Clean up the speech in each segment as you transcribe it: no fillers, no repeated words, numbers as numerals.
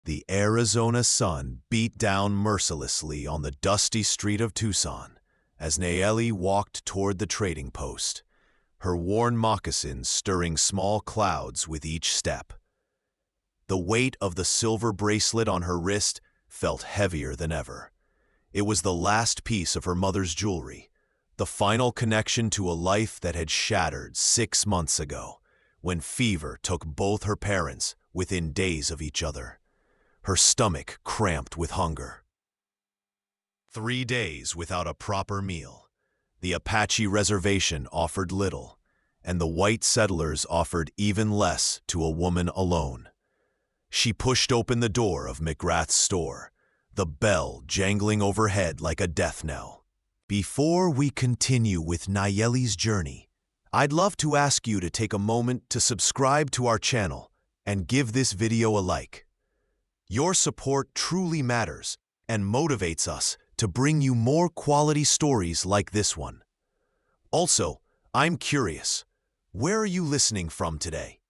The Arizona sun beat down mercilessly on the dusty street of Tucson as Nayeli walked toward the trading post, her worn moccasins stirring small clouds with each step. The weight of the silver bracelet on her wrist felt heavier than ever. It was the last piece of her mother's jewelry, the final connection to a life that had shattered 6 months ago, when fever took both her parents within days of each other. Her stomach cramped with hunger. 3 days without a proper meal. The Apache reservation offered little, and the white settlers offered even less to a woman alone. She pushed open the door of McGrath's store, the bell jangling overhead like a death knell. Before we continue with Nayeli's journey, I'd love to ask you to take a moment to subscribe to our channel and give this video a like. Your support truly matters and motivates us to bring you more quality stories like this one. Also, I'm curious, where are you listening from today?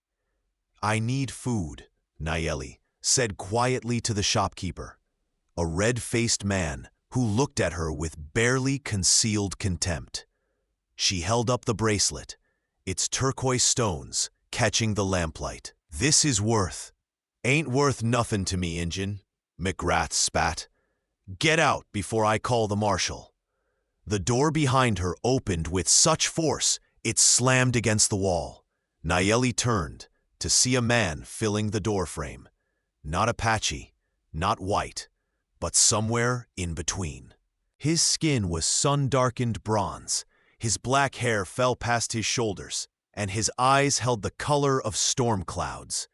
I need food, Nayeli said quietly to the shopkeeper, a red-faced man who looked at her with barely concealed contempt. She held up the bracelet, its turquoise stones catching the lamplight. "This is worth. Ain't worth nothin' to me, Injun," McGrath spat. "Get out before I call the marshal." The door behind her opened with such force it slammed against the wall. Nayeli turned to see a man filling the doorframe. Not Apache, not white, but somewhere in between. His skin was sun-darkened bronze, his black hair fell past his shoulders, and his eyes held the color of storm clouds.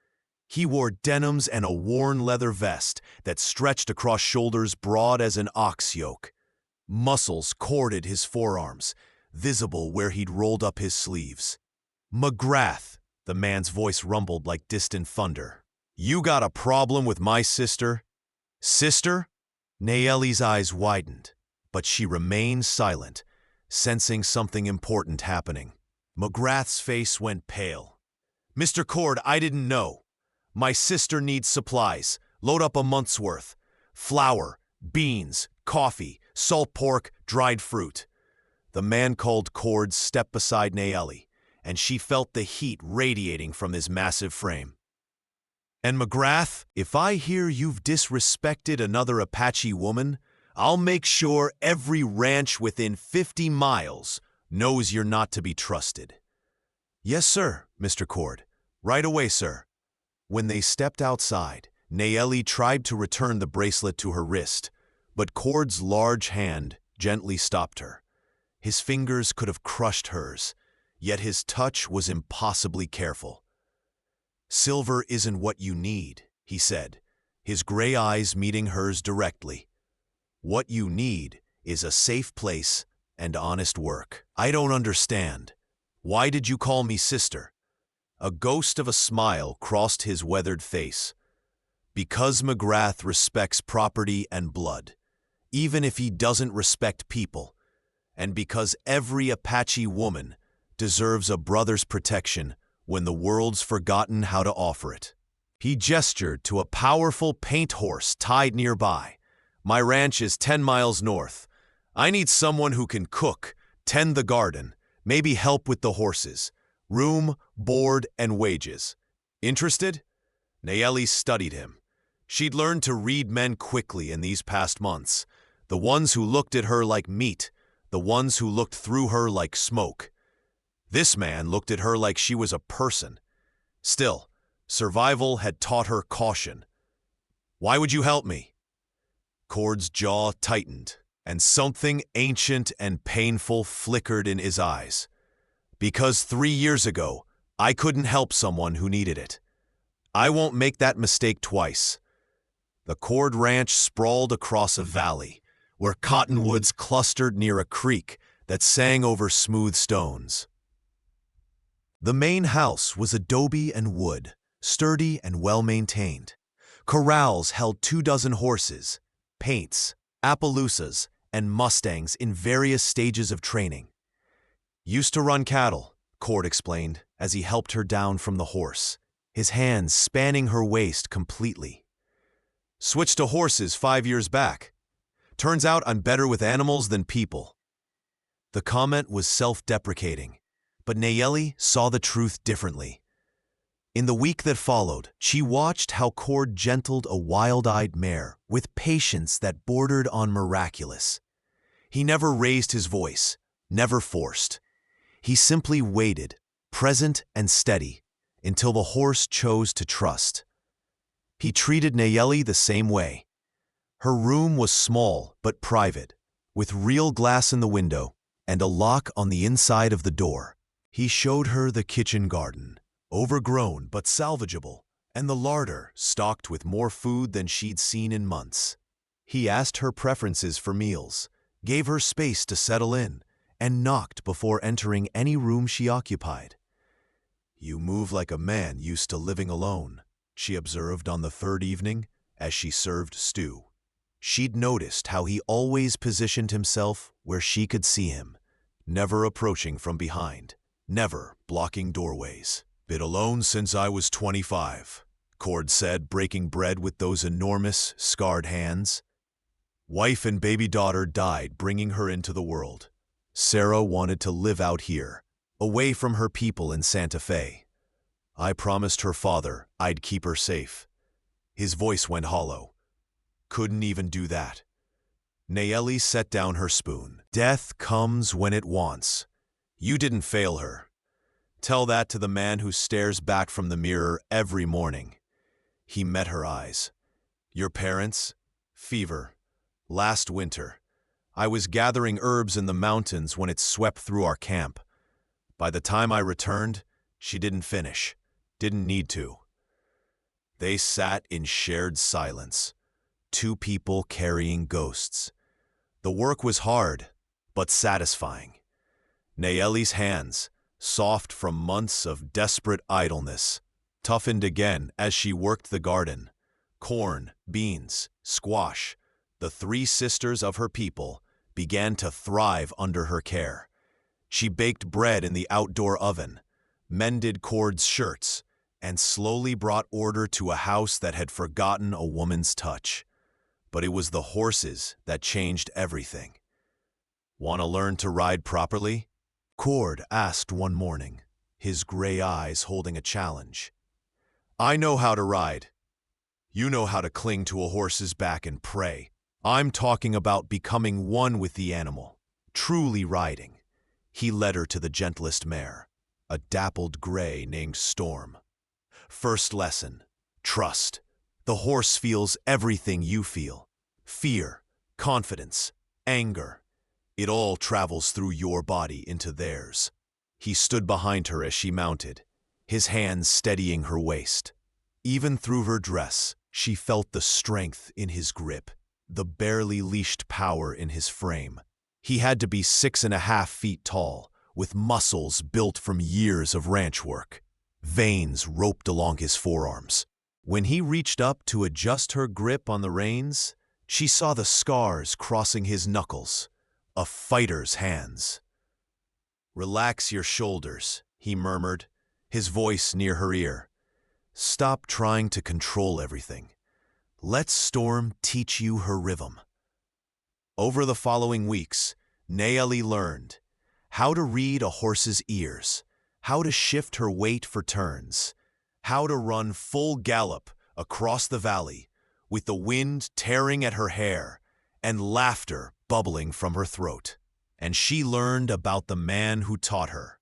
He wore denims and a worn leather vest that stretched across shoulders broad as an ox yoke. Muscles corded his forearms, visible where he'd rolled up his sleeves. "McGrath," the man's voice rumbled like distant thunder. "You got a problem with my sister?" "Sister?" Nayeli's eyes widened, but she remained silent, sensing something important happening. McGrath's face went pale. "Mr. Cord, I didn't know. My sister needs supplies. Load up a month's worth. Flour, beans, coffee, salt pork, dried fruit." The man called Cord stepped beside Nayeli, and she felt the heat radiating from his massive frame. "And McGrath, if I hear you've disrespected another Apache woman, I'll make sure every ranch within 50 miles knows you're not to be trusted." "Yes, sir, Mr. Cord. Right away, sir." When they stepped outside, Nayeli tried to return the bracelet to her wrist, but Cord's large hand gently stopped her. His fingers could have crushed hers, yet his touch was impossibly careful. "Silver isn't what you need," he said, his gray eyes meeting hers directly. "What you need is a safe place and honest work." "I don't understand. Why did you call me sister?" A ghost of a smile crossed his weathered face. "Because McGrath respects property and blood, even if he doesn't respect people, and because every Apache woman deserves a brother's protection when the world's forgotten how to offer it." He gestured to a powerful paint horse tied nearby. "My ranch is 10 miles north. I need someone who can cook, tend the garden, maybe help with the horses. Room, board, and wages. Interested?" Nayeli studied him. She'd learned to read men quickly in these past months. The ones who looked at her like meat, the ones who looked through her like smoke. This man looked at her like she was a person. Still, survival had taught her caution. "Why would you help me?" Cord's jaw tightened, and something ancient and painful flickered in his eyes. "Because 3 years ago, I couldn't help someone who needed it. I won't make that mistake twice." The Cord Ranch sprawled across a valley, where cottonwoods clustered near a creek that sang over smooth stones. The main house was adobe and wood, sturdy and well-maintained. Corrals held 24 horses, paints, Appaloosas, and Mustangs in various stages of training. "Used to run cattle," Cord explained as he helped her down from the horse, his hands spanning her waist completely. Switched to horses 5 years back. Turns out I'm better with animals than people." The comment was self-deprecating, but Nayeli saw the truth differently. In the week that followed, she watched how Cord gentled a wild-eyed mare with patience that bordered on miraculous. He never raised his voice, never forced. He simply waited, present and steady, until the horse chose to trust. He treated Nayeli the same way. Her room was small but private, with real glass in the window and a lock on the inside of the door. He showed her the kitchen garden, overgrown but salvageable, and the larder stocked with more food than she'd seen in months. He asked her preferences for meals, gave her space to settle in, and knocked before entering any room she occupied. "You move like a man used to living alone," she observed on the third evening as she served stew. She'd noticed how he always positioned himself where she could see him, never approaching from behind, never blocking doorways. "Been alone since I was 25, Cord said, breaking bread with those enormous, scarred hands. "Wife and baby daughter died bringing her into the world. Sarah wanted to live out here, away from her people in Santa Fe. I promised her father I'd keep her safe." His voice went hollow. "Couldn't even do that." Nayeli set down her spoon. "Death comes when it wants. You didn't fail her. Tell that to the man who stares back from the mirror every morning." He met her eyes. "Your parents? Fever. Last winter. I was gathering herbs in the mountains when it swept through our camp. By the time I returned, she didn't finish. Didn't need to." They sat in shared silence, two people carrying ghosts. The work was hard, but satisfying. Nayeli's hands, soft from months of desperate idleness, toughened again as she worked the garden. Corn, beans, squash, the three sisters of her people, began to thrive under her care. She baked bread in the outdoor oven, mended Cord's shirts, and slowly brought order to a house that had forgotten a woman's touch. But it was the horses that changed everything. "Want to learn to ride properly?" Cord asked one morning, his gray eyes holding a challenge. "I know how to ride. You know how to cling to a horse's back and pray. I'm talking about becoming one with the animal, truly riding." He led her to the gentlest mare, a dappled gray named Storm. "First lesson, trust. The horse feels everything you feel. Fear, confidence, anger. It all travels through your body into theirs." He stood behind her as she mounted, his hands steadying her waist. Even through her dress, she felt the strength in his grip, the barely leashed power in his frame. He had to be 6.5 feet tall, with muscles built from years of ranch work. Veins roped along his forearms. When he reached up to adjust her grip on the reins, she saw the scars crossing his knuckles. A fighter's hands. "Relax your shoulders," he murmured, his voice near her ear. "Stop trying to control everything. Let Storm teach you her rhythm." Over the following weeks, Nayeli learned how to read a horse's ears, how to shift her weight for turns, how to run full gallop across the valley with the wind tearing at her hair and laughter bubbling from her throat. And she learned about the man who taught her.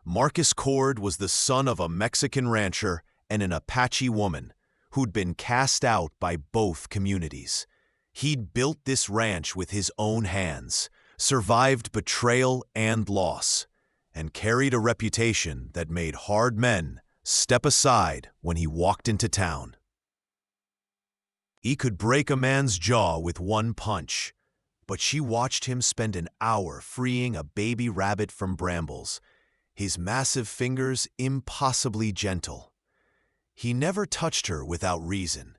Marcus Cord was the son of a Mexican rancher and an Apache woman who'd been cast out by both communities. He'd built this ranch with his own hands, survived betrayal and loss, and carried a reputation that made hard men step aside when he walked into town. He could break a man's jaw with one punch, but she watched him spend an hour freeing a baby rabbit from brambles, his massive fingers impossibly gentle. He never touched her without reason,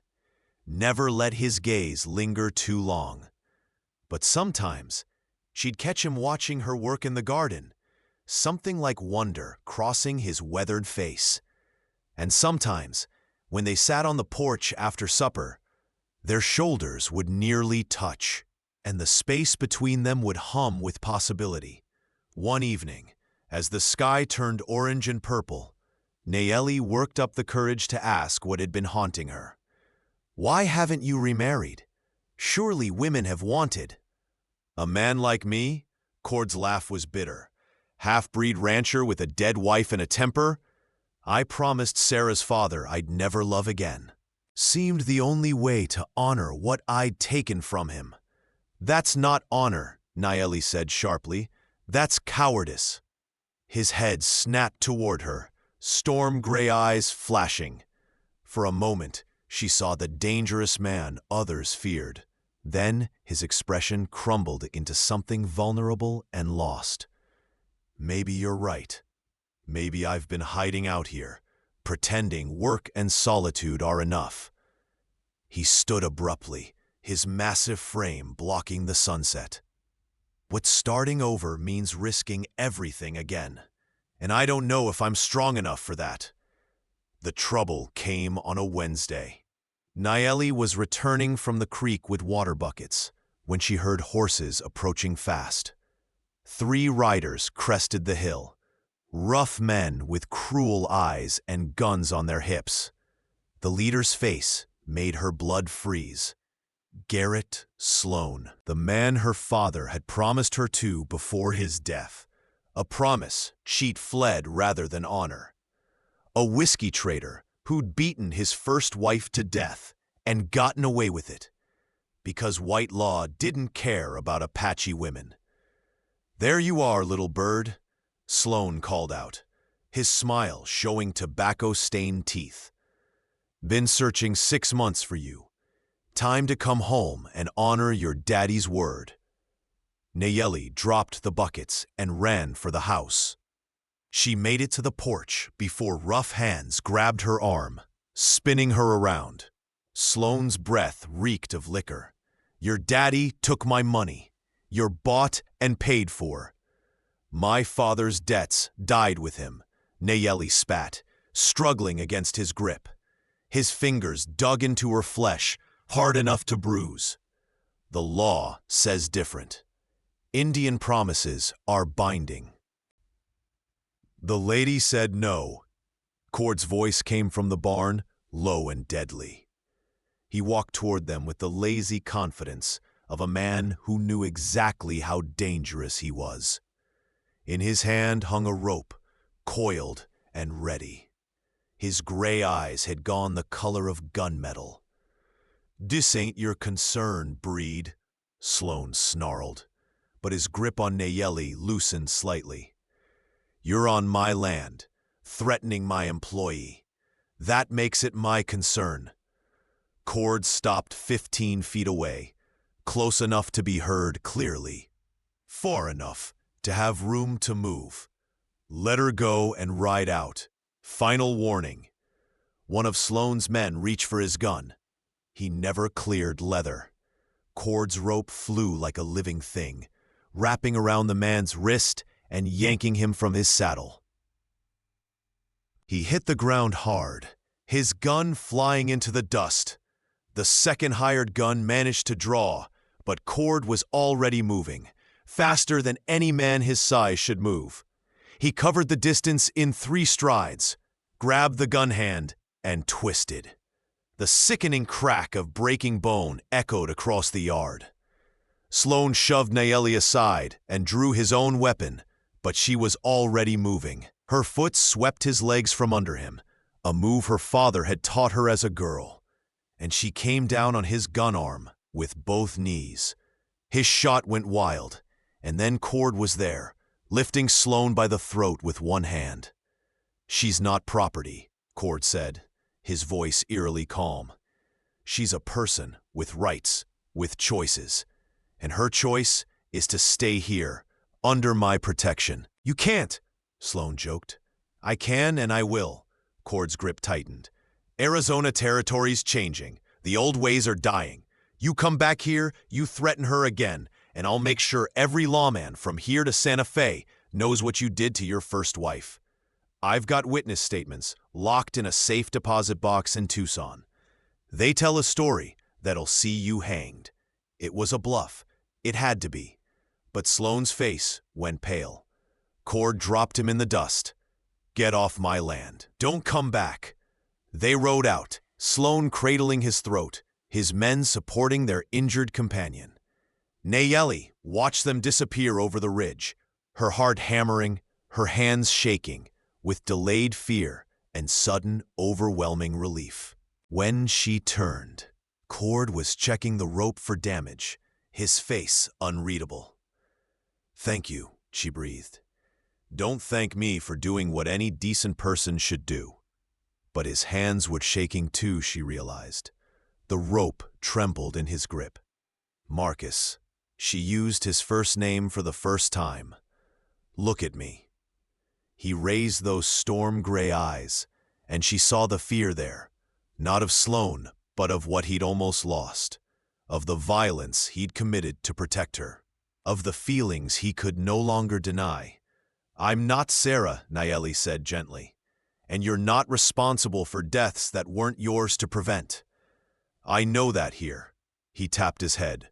never let his gaze linger too long. But sometimes, she'd catch him watching her work in the garden, something like wonder crossing his weathered face. And sometimes, when they sat on the porch after supper, Their shoulders would nearly touch, and the space between them would hum with possibility. One evening, as the sky turned orange and purple, Nayeli worked up the courage to ask what had been haunting her. "Why haven't you remarried? Surely women have wanted." "A man like me?" Cord's laugh was bitter. "Half-breed rancher with a dead wife and a temper? I promised Sarah's father I'd never love again. Seemed the only way to honor what I'd taken from him." "That's not honor," Nayeli said sharply. "That's cowardice." His head snapped toward her, storm-gray eyes flashing. For a moment, she saw the dangerous man others feared. Then his expression crumbled into something vulnerable and lost. "Maybe you're right. Maybe I've been hiding out here, pretending work and solitude are enough." He stood abruptly, his massive frame blocking the sunset. "What starting over means risking everything again, and I don't know if I'm strong enough for that." The trouble came on a Wednesday. Nayeli was returning from the creek with water buckets when she heard horses approaching fast. 3 riders crested the hill, rough men with cruel eyes and guns on their hips. The leader's face made her blood freeze. Garrett Sloan, the man her father had promised her to before his death. A promise she'd fled rather than honor. A whiskey trader who'd beaten his first wife to death and gotten away with it, because white law didn't care about Apache women. "There you are, little bird," Sloan called out, his smile showing tobacco-stained teeth. "Been searching 6 months for you. Time to come home and honor your daddy's word." Nayeli dropped the buckets and ran for the house. She made it to the porch before rough hands grabbed her arm, spinning her around. Sloan's breath reeked of liquor. "Your daddy took my money. You're bought and paid for." "My father's debts died with him," Nayeli spat, struggling against his grip. His fingers dug into her flesh, hard enough to bruise. "The law says different. Indian promises are binding." "The lady said no." Cord's voice came from the barn, low and deadly. He walked toward them with the lazy confidence of a man who knew exactly how dangerous he was. In his hand hung a rope, coiled and ready. His gray eyes had gone the color of gunmetal. "This ain't your concern, Breed," Sloan snarled, but his grip on Nayeli loosened slightly. "You're on my land, threatening my employee. That makes it my concern." Cord stopped 15 feet away, close enough to be heard clearly, far enough to have room to move. "Let her go and ride out. Final warning." One of Sloan's men reached for his gun. He never cleared leather. Cord's rope flew like a living thing, wrapping around the man's wrist and yanking him from his saddle. He hit the ground hard, his gun flying into the dust. The second hired gun managed to draw, but Cord was already moving, faster than any man his size should move. He covered the distance in 3 strides, grabbed the gun hand, and twisted. The sickening crack of breaking bone echoed across the yard. Sloan shoved Nayeli aside and drew his own weapon, but she was already moving. Her foot swept his legs from under him, a move her father had taught her as a girl, and she came down on his gun arm with both knees. His shot went wild, and then Cord was there, lifting Sloan by the throat with one hand. "She's not property," Cord said, his voice eerily calm. "She's a person with rights, with choices, and her choice is to stay here, under my protection." "You can't," Sloan joked. "I can and I will." Cord's grip tightened. "Arizona territory's changing. The old ways are dying. You come back here, you threaten her again, and I'll make sure every lawman from here to Santa Fe knows what you did to your first wife. I've got witness statements locked in a safe deposit box in Tucson. They tell a story that'll see you hanged. It was a bluff. It had to be. But Sloane's face went pale. Cord dropped him in the dust. Get off my land. Don't come back. They rode out, Sloane cradling his throat, his men supporting their injured companion. Nayeli watched them disappear over the ridge, her heart hammering, her hands shaking, with delayed fear and sudden, overwhelming relief. When she turned, Cord was checking the rope for damage, his face unreadable. "Thank you," she breathed. "Don't thank me for doing what any decent person should do." But his hands were shaking too, she realized. The rope trembled in his grip. "Marcus." She used his first name for the first time. "Look at me." He raised those storm-gray eyes, and she saw the fear there, not of Sloane, but of what he'd almost lost, of the violence he'd committed to protect her, of the feelings he could no longer deny. "I'm not Sarah," Nayeli said gently, "and you're not responsible for deaths that weren't yours to prevent. I know that here." He tapped his head.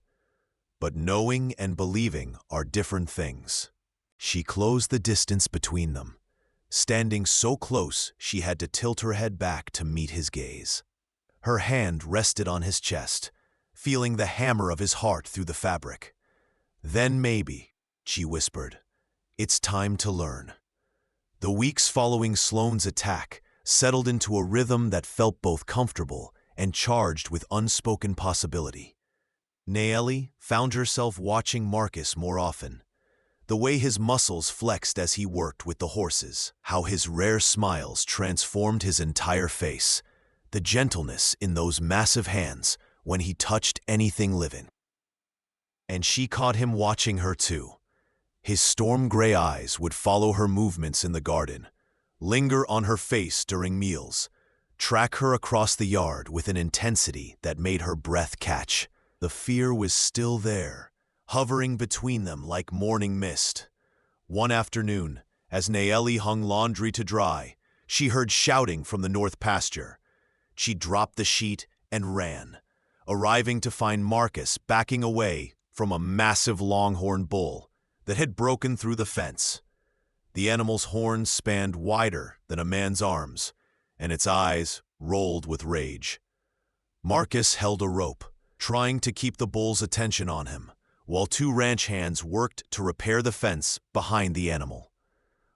"But knowing and believing are different things." She closed the distance between them, standing so close she had to tilt her head back to meet his gaze. Her hand rested on his chest, feeling the hammer of his heart through the fabric. "Then maybe," she whispered, "it's time to learn." The weeks following Sloane's attack settled into a rhythm that felt both comfortable and charged with unspoken possibility. Nayeli found herself watching Marcus more often. The way his muscles flexed as he worked with the horses, how his rare smiles transformed his entire face, the gentleness in those massive hands when he touched anything living. And she caught him watching her too. His storm-gray eyes would follow her movements in the garden, linger on her face during meals, track her across the yard with an intensity that made her breath catch. The fear was still there, hovering between them like morning mist. One afternoon, as Nayeli hung laundry to dry, she heard shouting from the north pasture. She dropped the sheet and ran, arriving to find Marcus backing away from a massive longhorn bull that had broken through the fence. The animal's horns spanned wider than a man's arms, and its eyes rolled with rage. Marcus held a rope, trying to keep the bull's attention on him, while two ranch hands worked to repair the fence behind the animal.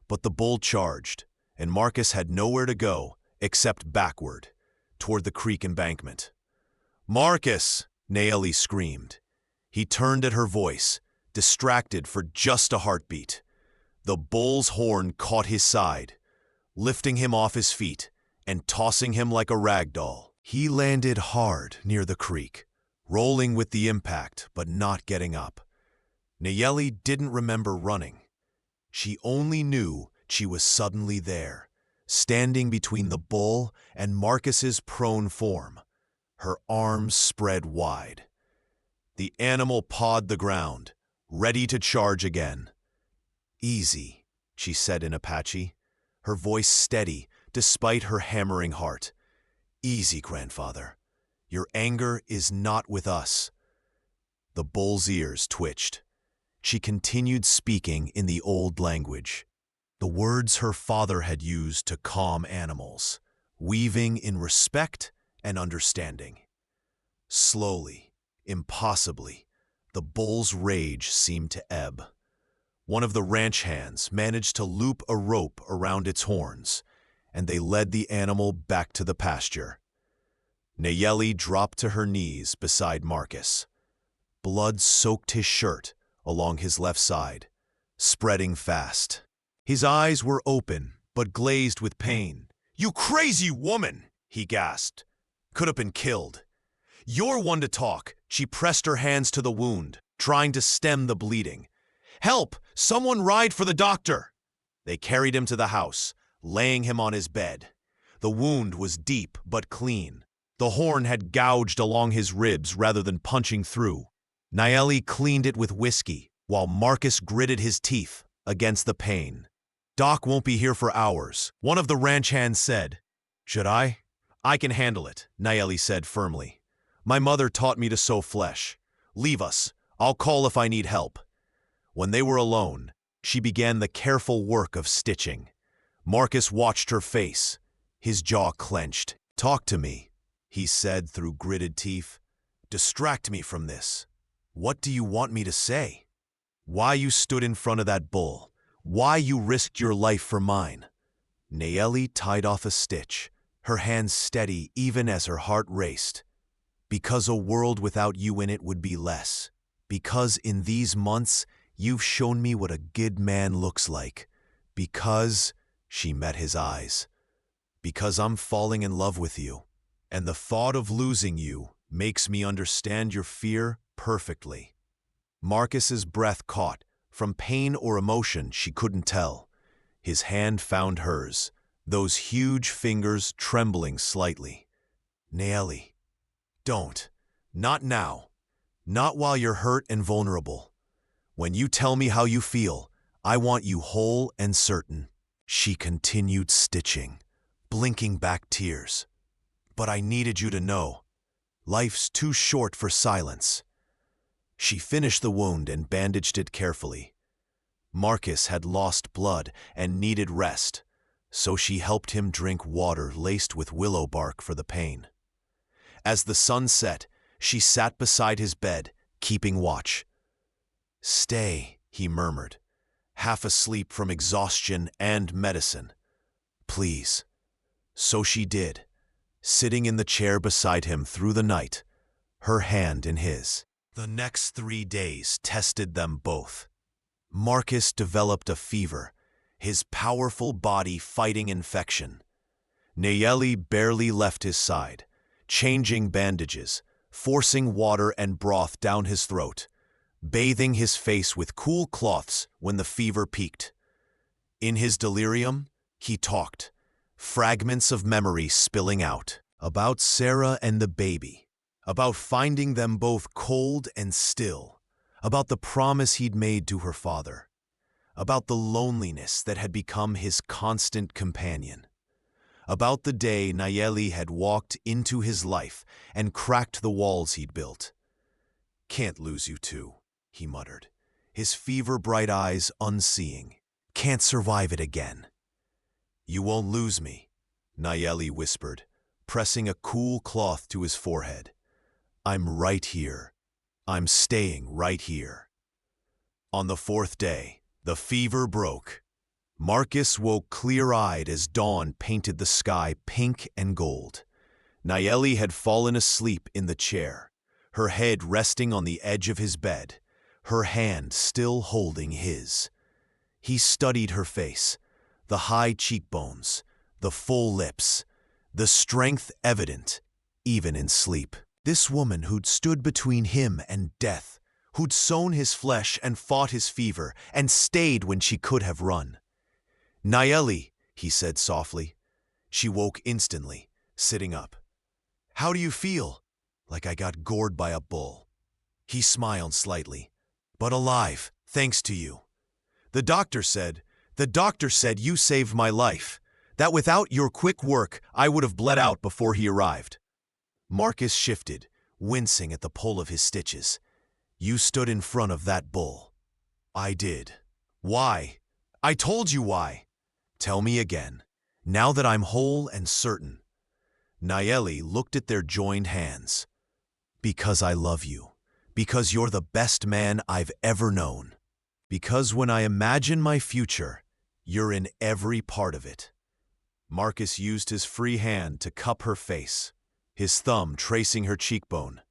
But the bull charged, and Marcus had nowhere to go except backward, toward the creek embankment. "Marcus!" Nayeli screamed. He turned at her voice, distracted for just a heartbeat. The bull's horn caught his side, lifting him off his feet and tossing him like a rag doll. He landed hard near the creek, rolling with the impact but not getting up. Nayeli didn't remember running. She only knew she was suddenly there, standing between the bull and Marcus's prone form, her arms spread wide. The animal pawed the ground, ready to charge again. "Easy," she said in Apache, her voice steady despite her hammering heart. "Easy, grandfather. Your anger is not with us." The bull's ears twitched. She continued speaking in the old language, the words her father had used to calm animals, weaving in respect and understanding. Slowly, impossibly, the bull's rage seemed to ebb. One of the ranch hands managed to loop a rope around its horns, and they led the animal back to the pasture. Nayeli dropped to her knees beside Marcus. Blood soaked his shirt along his left side, spreading fast. His eyes were open, but glazed with pain. "You crazy woman!" he gasped. "Could have been killed." "You're one to talk." She pressed her hands to the wound, trying to stem the bleeding. "Help! Someone ride for the doctor!" They carried him to the house, laying him on his bed. The wound was deep but clean. The horn had gouged along his ribs rather than punching through. Nayeli cleaned it with whiskey, while Marcus gritted his teeth against the pain. "Doc won't be here for hours," one of the ranch hands said. "Should I?" "I can handle it," Nayeli said firmly. My mother taught me to sew flesh. Leave us. I'll call if I need help." When they were alone, she began the careful work of stitching. Marcus watched her face, his jaw clenched. "Talk to me," he said through gritted teeth. "Distract me from this. What do you want me to say? Why you stood in front of that bull? Why you risked your life for mine?" Nayeli tied off a stitch, her hands steady even as her heart raced. "Because a world without you in it would be less. Because in these months you've shown me what a good man looks like. Because," she met his eyes, "because I'm falling in love with you. And the thought of losing you makes me understand your fear perfectly." Marcus's breath caught. From pain or emotion, she couldn't tell. His hand found hers, those huge fingers trembling slightly. "Nayeli, don't. Not now. Not while you're hurt and vulnerable. When you tell me how you feel, I want you whole and certain." She continued stitching, blinking back tears. "But I needed you to know. Life's too short for silence." She finished the wound and bandaged it carefully. Marcus had lost blood and needed rest, so she helped him drink water laced with willow bark for the pain. As the sun set, she sat beside his bed, keeping watch. "Stay," he murmured, half asleep from exhaustion and medicine. "Please." So she did, sitting in the chair beside him through the night, her hand in his. The next 3 days tested them both. Marcus developed a fever, his powerful body fighting infection. Nayeli barely left his side, changing bandages, forcing water and broth down his throat, bathing his face with cool cloths when the fever peaked. In his delirium, he talked, fragments of memory spilling out, about Sarah and the baby, about finding them both cold and still, about the promise he'd made to her father, about the loneliness that had become his constant companion, about the day Nayeli had walked into his life and cracked the walls he'd built. "Can't lose you two," he muttered, his fever-bright eyes unseeing. "Can't survive it again." "You won't lose me," Nayeli whispered, pressing a cool cloth to his forehead. "I'm right here. I'm staying right here." On the 4th day, the fever broke. Marcus woke clear-eyed as dawn painted the sky pink and gold. Nayeli had fallen asleep in the chair, her head resting on the edge of his bed, her hand still holding his. He studied her face, the high cheekbones, the full lips, the strength evident, even in sleep. This woman who'd stood between him and death, who'd sown his flesh and fought his fever, and stayed when she could have run. "Nayeli," he said softly. She woke instantly, sitting up. "How do you feel?" "Like I got gored by a bull." He smiled slightly. "But alive, thanks to you. The doctor said you saved my life, that without your quick work I would have bled out before he arrived." Marcus shifted, wincing at the pull of his stitches. "You stood in front of that bull." "I did." "Why?" "I told you why." "Tell me again, now that I'm whole and certain." Nayeli looked at their joined hands. "Because I love you. Because you're the best man I've ever known. Because when I imagine my future, you're in every part of it." Marcus used his free hand to cup her face, his thumb tracing her cheekbone.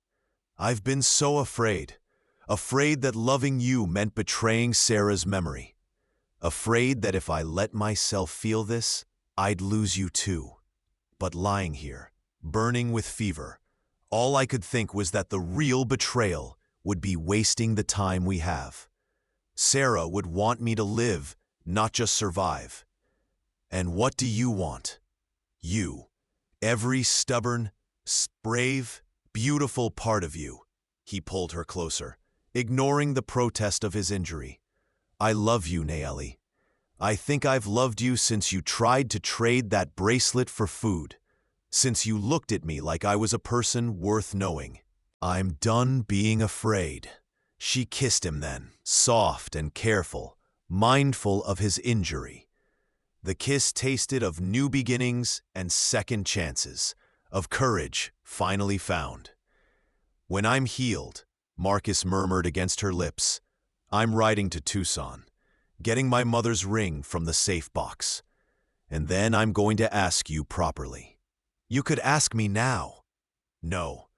"I've been so afraid. Afraid that loving you meant betraying Sarah's memory. Afraid that if I let myself feel this, I'd lose you too. But lying here, burning with fever, all I could think was that the real betrayal would be wasting the time we have. Sarah would want me to live, not just survive. And what do you want? You. Every stubborn, brave, beautiful part of you." He pulled her closer, ignoring the protest of his injury. "I love you, Nayeli. I think I've loved you since you tried to trade that bracelet for food. since you looked at me like I was a person worth knowing. I'm done being afraid." She kissed him then, soft and careful, mindful of his injury. The kiss tasted of new beginnings and second chances, of courage finally found. "When I'm healed," Marcus murmured against her lips, "I'm riding to Tucson, getting my mother's ring from the safe box. And then I'm going to ask you properly." "You could ask me now." "No.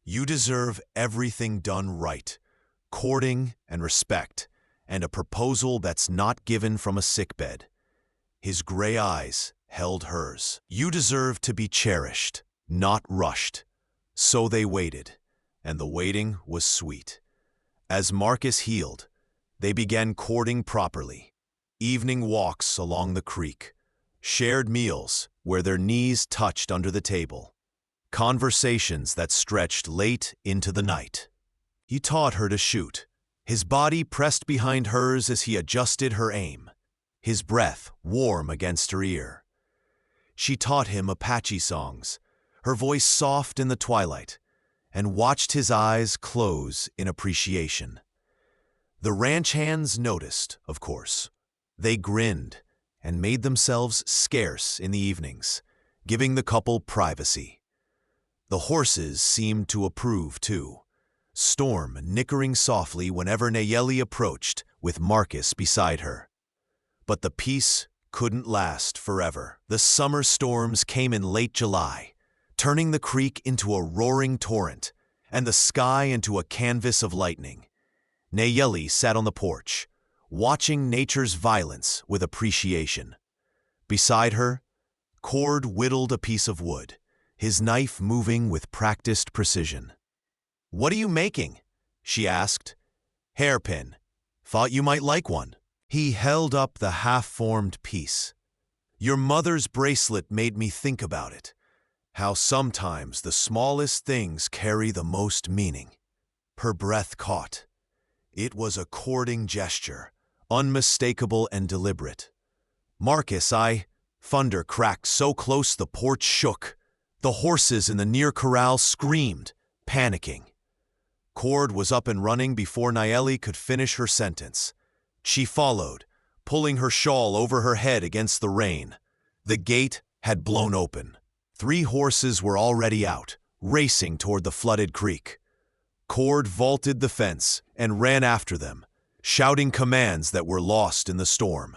You deserve everything done right. Courting and respect, and a proposal that's not given from a sickbed." His gray eyes held hers. "You deserve to be cherished, not rushed." So they waited, and the waiting was sweet. As Marcus healed, they began courting properly. Evening walks along the creek, shared meals where their knees touched under the table, conversations that stretched late into the night. He taught her to shoot, his body pressed behind hers as he adjusted her aim, his breath warm against her ear. She taught him Apache songs, her voice soft in the twilight, and watched his eyes close in appreciation. The ranch hands noticed, of course. They grinned and made themselves scarce in the evenings, giving the couple privacy. The horses seemed to approve, too, Storm nickering softly whenever Nayeli approached, with Marcus beside her. But the peace couldn't last forever. The summer storms came in late July, turning the creek into a roaring torrent and the sky into a canvas of lightning. Nayeli sat on the porch, watching nature's violence with appreciation. Beside her, Cord whittled a piece of wood, his knife moving with practiced precision. "What are you making?" she asked. "Hairpin. Thought you might like one." He held up the half-formed piece. "Your mother's bracelet made me think about it. How sometimes the smallest things carry the most meaning." Her breath caught. It was a courting gesture, unmistakable and deliberate. "Marcus, Thunder cracked so close the porch shook. The horses in the near corral screamed, panicking. Cord was up and running before Nayeli could finish her sentence. She followed, pulling her shawl over her head against the rain. The gate had blown open. 3 horses were already out, racing toward the flooded creek. Cord vaulted the fence and ran after them, shouting commands that were lost in the storm.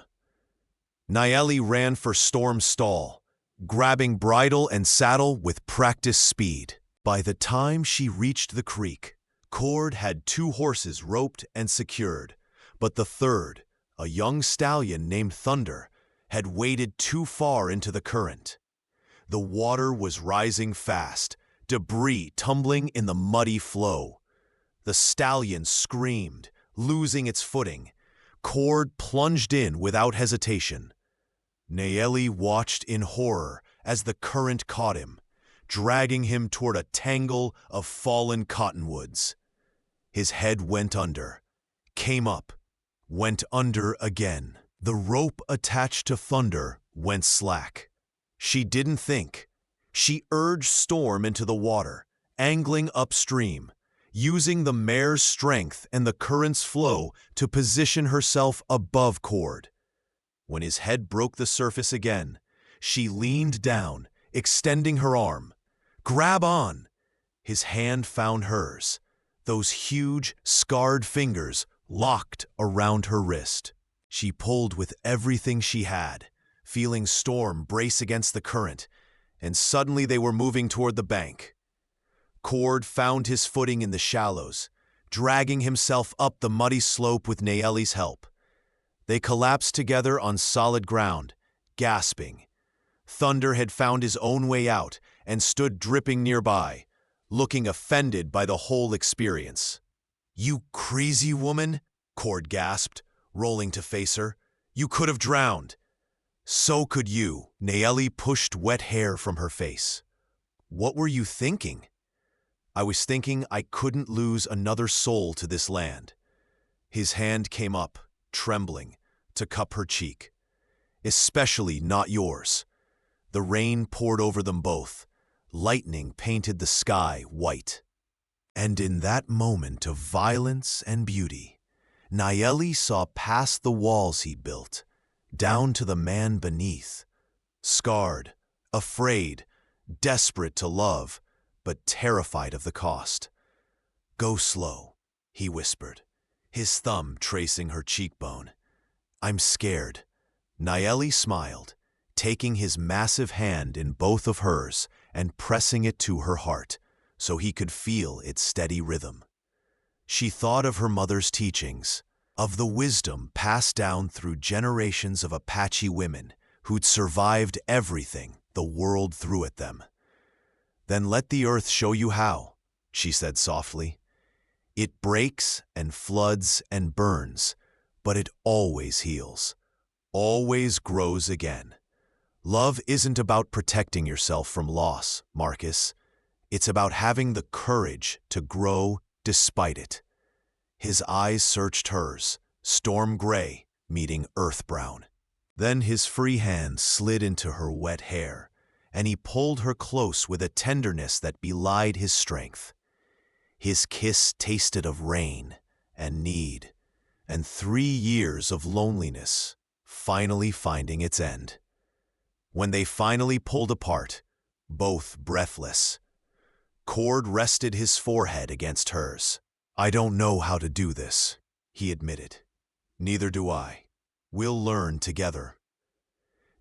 Nayeli ran for Storm's stall, grabbing bridle and saddle with practiced speed. By the time she reached the creek, Cord had 2 horses roped and secured, but the third, a young stallion named Thunder, had waded too far into the current. The water was rising fast, debris tumbling in the muddy flow. The stallion screamed, losing its footing. Cord plunged in without hesitation. Nayeli watched in horror as the current caught him, dragging him toward a tangle of fallen cottonwoods. His head went under, came up, went under again. The rope attached to Thunder went slack. She didn't think. She urged Storm into the water, angling upstream, using the mare's strength and the current's flow to position herself above Cord. When his head broke the surface again, she leaned down, extending her arm. "Grab on!" His hand found hers, those huge, scarred fingers locked around her wrist. She pulled with everything she had, feeling Storm brace against the current, and suddenly they were moving toward the bank. Cord found his footing in the shallows, dragging himself up the muddy slope with Nayeli's help. They collapsed together on solid ground, gasping. Thunder had found his own way out and stood dripping nearby, looking offended by the whole experience. "You crazy woman," Cord gasped, rolling to face her. "You could have drowned." "So could you." Nayeli pushed wet hair from her face. "What were you thinking?" "I was thinking I couldn't lose another soul to this land." His hand came up, trembling, to cup her cheek. "Especially not yours." The rain poured over them both, Lightning painted the sky white. And in that moment of violence and beauty, Nayeli saw past the walls he built, down to the man beneath, scarred, afraid, desperate to love, but terrified of the cost. "Go slow," he whispered, his thumb tracing her cheekbone. "I'm scared." Nayeli smiled, taking his massive hand in both of hers and pressing it to her heart so he could feel its steady rhythm. She thought of her mother's teachings, of the wisdom passed down through generations of Apache women who'd survived everything the world threw at them. "Then let the earth show you how," she said softly. "It breaks and floods and burns, but it always heals, always grows again. Love isn't about protecting yourself from loss, Marcus. It's about having the courage to grow despite it." His eyes searched hers, storm gray meeting earth brown. Then his free hand slid into her wet hair, and he pulled her close with a tenderness that belied his strength. His kiss tasted of rain and need, and 3 years of loneliness finally finding its end. When they finally pulled apart, both breathless, Cord rested his forehead against hers. "I don't know how to do this," he admitted. "Neither do I. We'll learn together."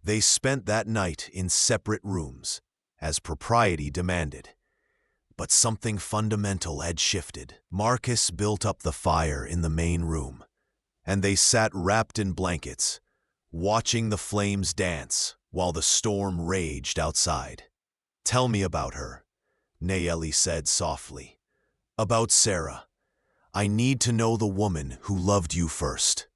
They spent that night in separate rooms, as propriety demanded. But something fundamental had shifted. Marcus built up the fire in the main room, and they sat wrapped in blankets, watching the flames dance while the storm raged outside. "Tell me about her," Nayeli said softly. "About Sarah. I need to know the woman who loved you first."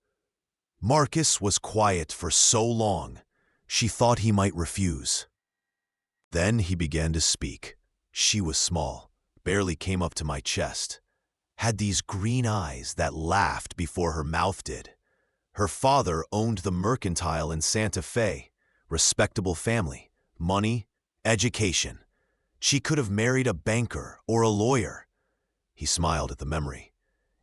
Marcus was quiet for so long, she thought he might refuse. Then he began to speak. She was small, barely came up to my chest, had these green eyes that laughed before her mouth did. Her father owned the Mercantile in Santa Fe, respectable family, money, education. She could have married a banker or a lawyer. He smiled at the memory.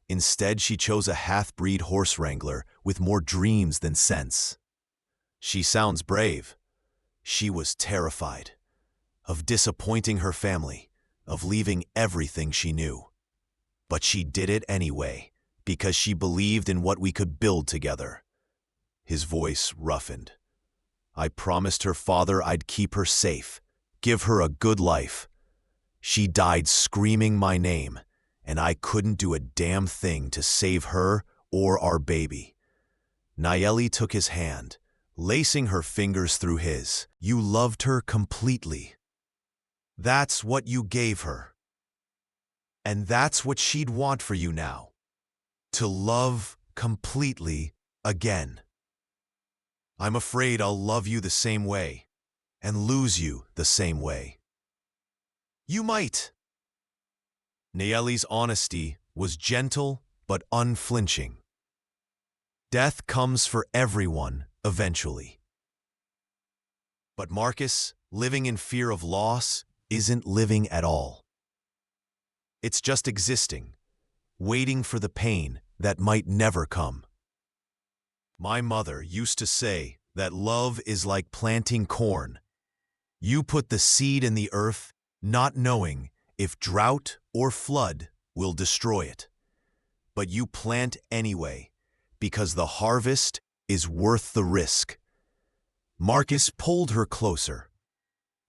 Instead, she chose a half-breed horse wrangler with more dreams than sense. "She sounds brave." She was terrified of disappointing her family, of leaving everything she knew. But she did it anyway, because she believed in what we could build together. His voice roughened. "I promised her father I'd keep her safe, give her a good life. She died screaming my name, and I couldn't do a damn thing to save her or our baby." Nayeli took his hand, lacing her fingers through his. "You loved her completely. That's what you gave her. And that's what she'd want for you now. To love completely again. I'm afraid I'll love you the same way, and lose you the same way." "You might." Nayeli's honesty was gentle but unflinching. Death comes for everyone eventually. But Marcus, living in fear of loss, isn't living at all. It's just existing, waiting for the pain that might never come. My mother used to say that love is like planting corn. You put the seed in the earth, not knowing if drought or flood will destroy it. But you plant anyway, because the harvest is worth the risk. Marcus pulled her closer,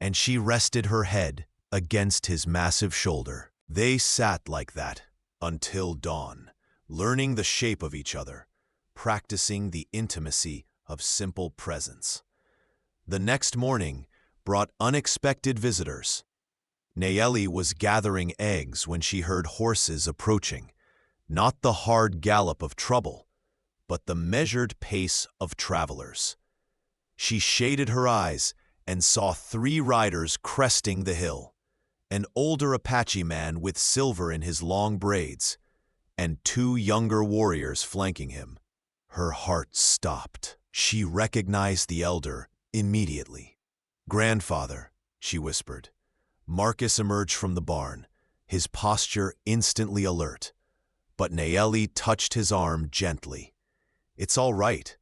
and she rested her head against his massive shoulder. They sat like that until dawn, learning the shape of each other, practicing the intimacy of simple presence. The next morning brought unexpected visitors. Nayeli was gathering eggs when she heard horses approaching, not the hard gallop of trouble, but the measured pace of travelers. She shaded her eyes and saw 3 riders cresting the hill, an older Apache man with silver in his long braids, and 2 younger warriors flanking him. Her heart stopped. She recognized the elder immediately. "Grandfather," she whispered. Marcus emerged from the barn, his posture instantly alert. But Nayeli touched his arm gently. "It's all right.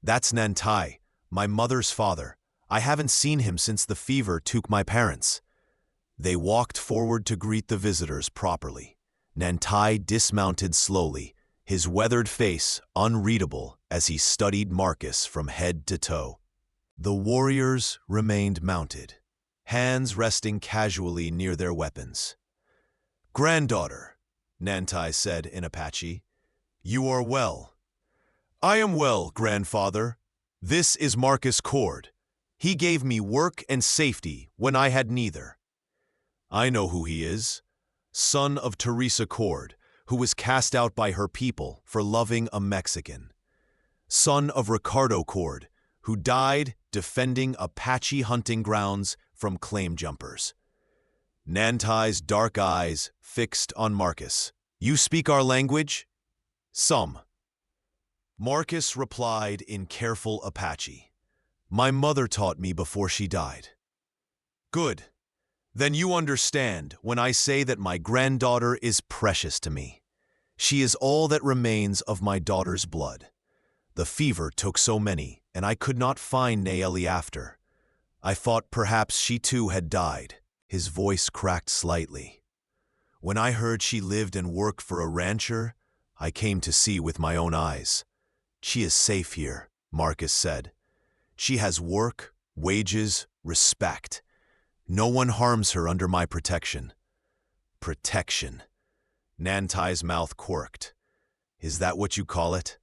That's Nantai, my mother's father. I haven't seen him since the fever took my parents." They walked forward to greet the visitors properly. Nantai dismounted slowly, his weathered face unreadable as he studied Marcus from head to toe. The warriors remained mounted, hands resting casually near their weapons. "Granddaughter," Nantai said in Apache, "you are well." "I am well, grandfather. This is Marcus Cord. He gave me work and safety when I had neither." "I know who he is. Son of Teresa Cord, who was cast out by her people for loving a Mexican. Son of Ricardo Cord, who died defending Apache hunting grounds from claim jumpers." Nantai's dark eyes fixed on Marcus. "You speak our language?" "Some." Marcus replied in careful Apache. "My mother taught me before she died." "Good. Then you understand when I say that my granddaughter is precious to me. She is all that remains of my daughter's blood. The fever took so many, and I could not find Nayeli after. I thought perhaps she too had died." His voice cracked slightly. "When I heard she lived and worked for a rancher, I came to see with my own eyes. She is safe here," Marcus said. "She has work, wages, respect. No one harms her under my protection." "Protection." Nantai's mouth quirked. "Is that what you call it?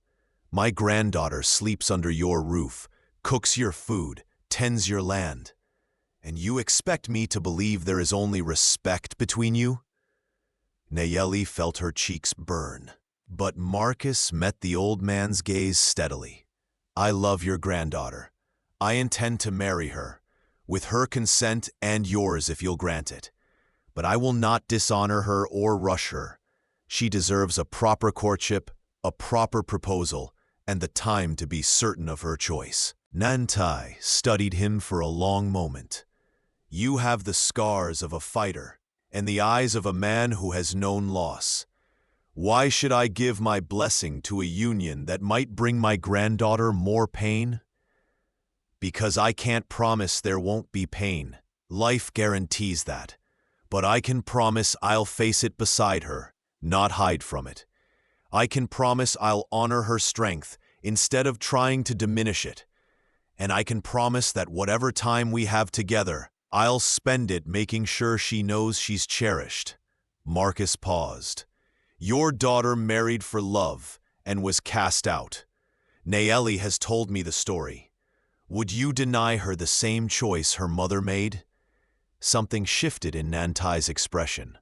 My granddaughter sleeps under your roof, cooks your food, tends your land. And you expect me to believe there is only respect between you?" Nayeli felt her cheeks burn. But Marcus met the old man's gaze steadily. "I love your granddaughter. I intend to marry her, with her consent and yours if you'll grant it. But I will not dishonor her or rush her. She deserves a proper courtship, a proper proposal, and the time to be certain of her choice." Nantai studied him for a long moment. "You have the scars of a fighter and the eyes of a man who has known loss. Why should I give my blessing to a union that might bring my granddaughter more pain? Because I can't promise there won't be pain. Life guarantees that. But I can promise I'll face it beside her, not hide from it. I can promise I'll honor her strength instead of trying to diminish it. And I can promise that whatever time we have together, I'll spend it making sure she knows she's cherished." Marcus paused. "Your daughter married for love and was cast out. Nayeli has told me the story. Would you deny her the same choice her mother made?" Something shifted in Nantai's expression.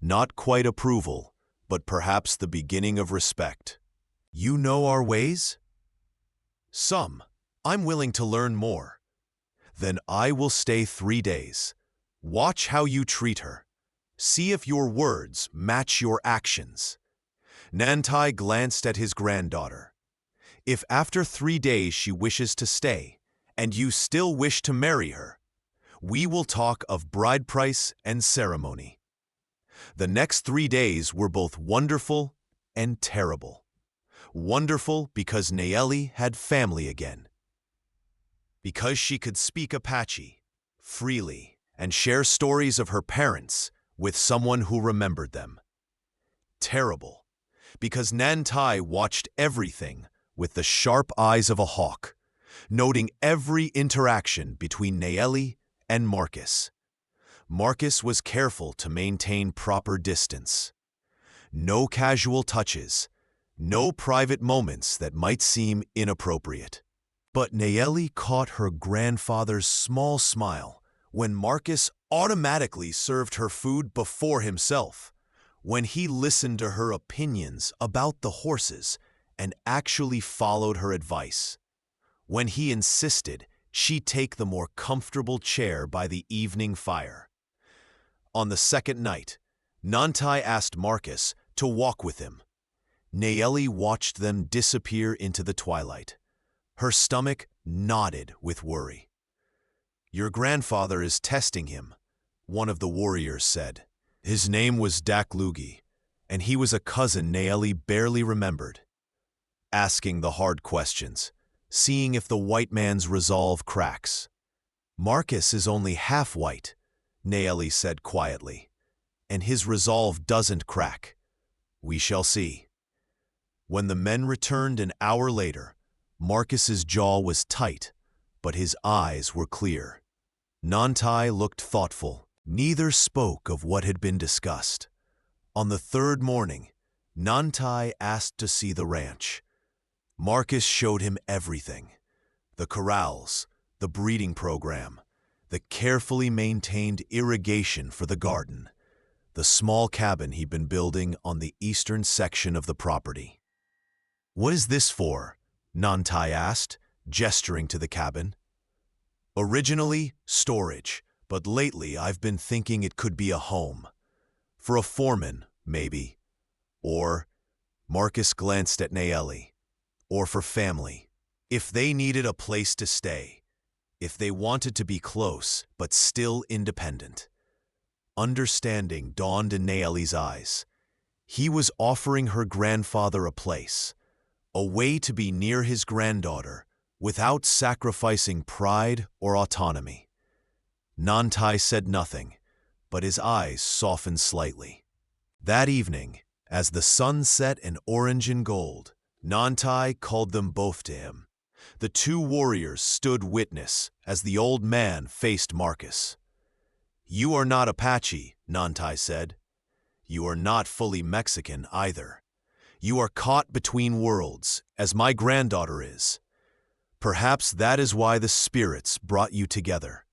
Not quite approval, but perhaps the beginning of respect. "You know our ways?" "Some. I'm willing to learn more." "Then I will stay 3 days. Watch how you treat her. See if your words match your actions." Nantai glanced at his granddaughter. "If after 3 days she wishes to stay, and you still wish to marry her, we will talk of bride price and ceremony." The next 3 days were both wonderful and terrible. Wonderful because Nayeli had family again. Because she could speak Apache freely and share stories of her parents with someone who remembered them. Terrible because Nantai watched everything with the sharp eyes of a hawk, noting every interaction between Nayeli and Marcus. Marcus was careful to maintain proper distance. No casual touches, no private moments that might seem inappropriate. But Nayeli caught her grandfather's small smile when Marcus automatically served her food before himself, when he listened to her opinions about the horses and actually followed her advice, when he insisted she take the more comfortable chair by the evening fire. On the second night, Nantai asked Marcus to walk with him. Nayeli watched them disappear into the twilight. Her stomach nodded with worry. "Your grandfather is testing him," one of the warriors said. His name was Daklugi, and he was a cousin Naeli barely remembered. Asking the hard questions, seeing if the white man's resolve cracks. Marcus is only half white, Naeli said quietly, and his resolve doesn't crack. We shall see. When the men returned an hour later, Marcus's jaw was tight, but his eyes were clear. Nantai looked thoughtful. Neither spoke of what had been discussed. On the third morning, Nantai asked to see the ranch. Marcus showed him everything. The corrals, the breeding program, the carefully maintained irrigation for the garden, the small cabin he'd been building on the eastern section of the property. What is this for? Nantai asked, gesturing to the cabin. Originally, storage, but lately I've been thinking it could be a home. For a foreman, maybe. Or, Marcus glanced at Naeli, or for family. If they needed a place to stay. If they wanted to be close, but still independent. Understanding dawned in Naeli's eyes. He was offering her grandfather a place, a way to be near his granddaughter, without sacrificing pride or autonomy. Nantai said nothing, but his eyes softened slightly. That evening, as the sun set in orange and gold, Nantai called them both to him. The two warriors stood witness as the old man faced Marcus. You are not Apache, Nantai said. You are not fully Mexican either. You are caught between worlds, as my granddaughter is. Perhaps that is why the spirits brought you together.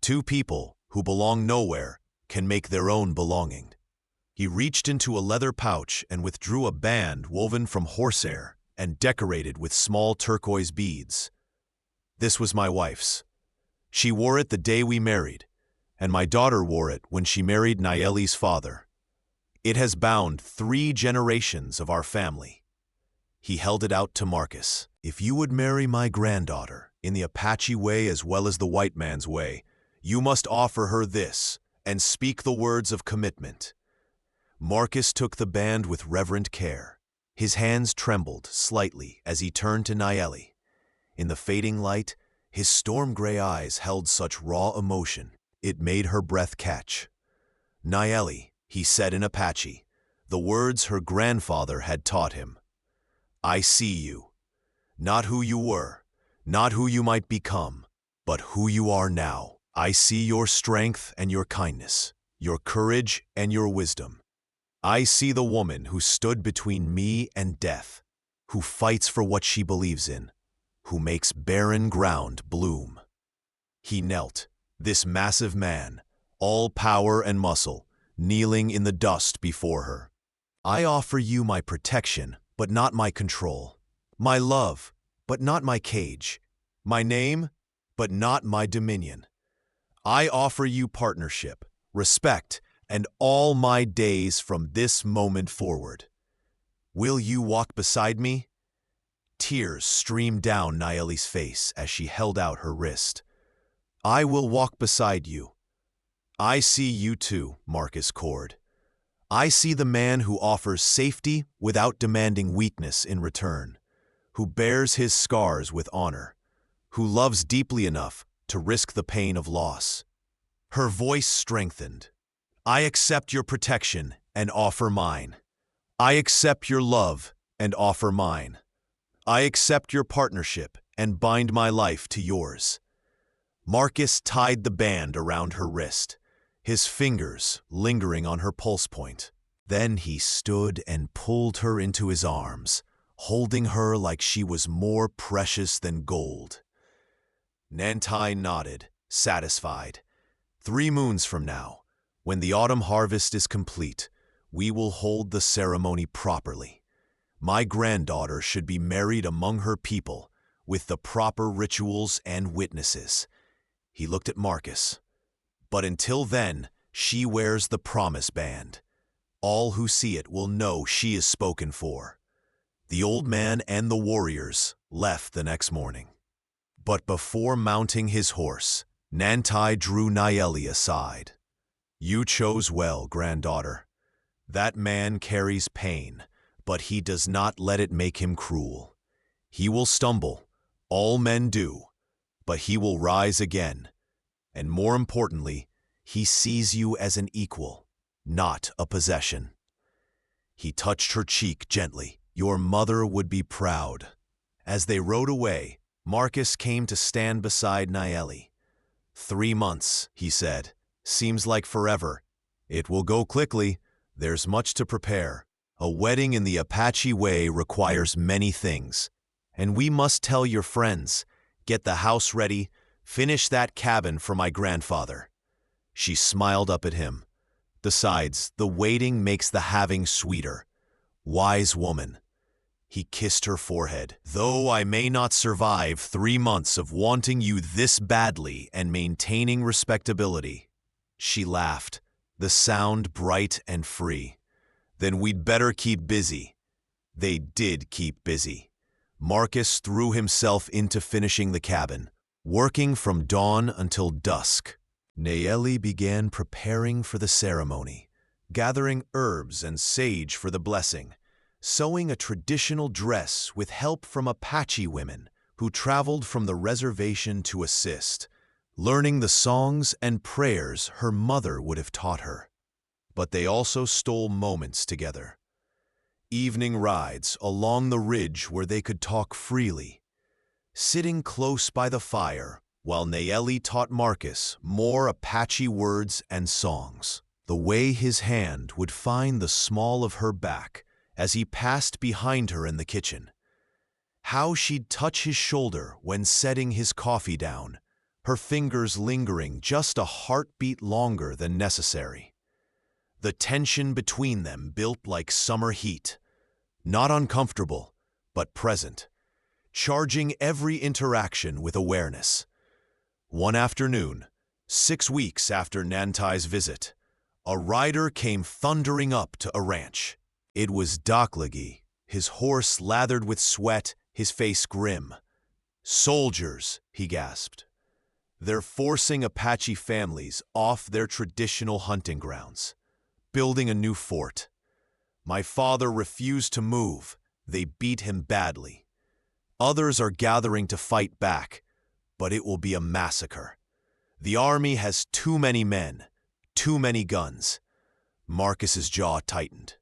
Two people who belong nowhere can make their own belonging. He reached into a leather pouch and withdrew a band woven from horsehair and decorated with small turquoise beads. This was my wife's. She wore it the day we married, and my daughter wore it when she married Naeli's father. It has bound 3 generations of our family. He held it out to Marcus. If you would marry my granddaughter in the Apache way as well as the white man's way, you must offer her this and speak the words of commitment. Marcus took the band with reverent care. His hands trembled slightly as he turned to Naeli. In the fading light, his storm-gray eyes held such raw emotion, it made her breath catch. Naeli, he said in Apache, the words her grandfather had taught him. I see you. Not who you were, not who you might become, but who you are now. I see your strength and your kindness, your courage and your wisdom. I see the woman who stood between me and death, who fights for what she believes in, who makes barren ground bloom. He knelt, this massive man, all power and muscle, kneeling in the dust before her. I offer you my protection, but not my control. My love, but not my cage. My name, but not my dominion. I offer you partnership, respect, and all my days from this moment forward. Will you walk beside me? Tears streamed down Naeli's face as she held out her wrist. I will walk beside you. I see you too, Marcus Cord. I see the man who offers safety without demanding weakness in return, who bears his scars with honor, who loves deeply enough to risk the pain of loss. Her voice strengthened. I accept your protection and offer mine. I accept your love and offer mine. I accept your partnership and bind my life to yours. Marcus tied the band around her wrist, his fingers lingering on her pulse point. Then he stood and pulled her into his arms, holding her like she was more precious than gold. Nantai nodded, satisfied. 3 moons from now, when the autumn harvest is complete, we will hold the ceremony properly. My granddaughter should be married among her people, with the proper rituals and witnesses. He looked at Marcus. But until then, she wears the promise band. All who see it will know she is spoken for. The old man and the warriors left the next morning. But before mounting his horse, Nantai drew Naeli aside. You chose well, granddaughter. That man carries pain, but he does not let it make him cruel. He will stumble, all men do, but he will rise again. And more importantly, he sees you as an equal, not a possession. He touched her cheek gently. Your mother would be proud. As they rode away, Marcus came to stand beside Nayeli. 3 months, he said. Seems like forever. It will go quickly. There's much to prepare. A wedding in the Apache way requires many things. And we must tell your friends. Get the house ready. Finish that cabin for my grandfather. She smiled up at him. Besides, the waiting makes the having sweeter. Wise woman. He kissed her forehead. Though I may not survive 3 months of wanting you this badly and maintaining respectability. She laughed, the sound bright and free. Then we'd better keep busy. They did keep busy. Marcus threw himself into finishing the cabin, working from dawn until dusk. Nayeli began preparing for the ceremony, gathering herbs and sage for the blessing, sewing a traditional dress with help from Apache women who traveled from the reservation to assist, learning the songs and prayers her mother would have taught her. But they also stole moments together. Evening rides along the ridge where they could talk freely, sitting close by the fire while Nayeli taught Marcus more Apache words and songs. The way his hand would find the small of her back as he passed behind her in the kitchen. How she'd touch his shoulder when setting his coffee down, her fingers lingering just a heartbeat longer than necessary. The tension between them built like summer heat, not uncomfortable, but present, charging every interaction with awareness. One afternoon, 6 weeks after Nantai's visit, a rider came thundering up to a ranch. It was Doklagi, his horse lathered with sweat, his face grim. "Soldiers," he gasped. "They're forcing Apache families off their traditional hunting grounds, building a new fort. My father refused to move. They beat him badly. Others are gathering to fight back, but it will be a massacre. The army has too many men, too many guns." Marcus's jaw tightened.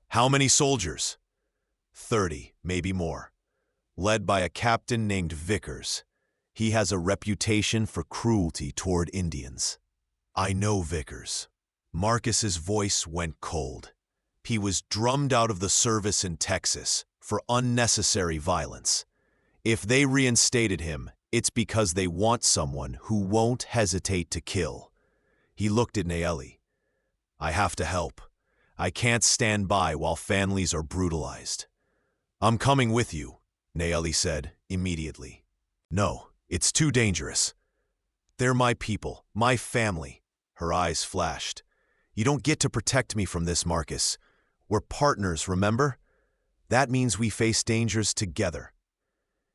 "How many soldiers?" 30, maybe more. Led by a captain named Vickers. He has a reputation for cruelty toward Indians. "I know Vickers." Marcus's voice went cold. He was drummed out of the service in Texas for unnecessary violence. If they reinstated him, it's because they want someone who won't hesitate to kill. He looked at Nayeli. "I have to help. I can't stand by while families are brutalized." "I'm coming with you," Nayeli said immediately. "No, it's too dangerous." "They're my people, my family." Her eyes flashed. "You don't get to protect me from this, Marcus. We're partners, remember? That means we face dangers together."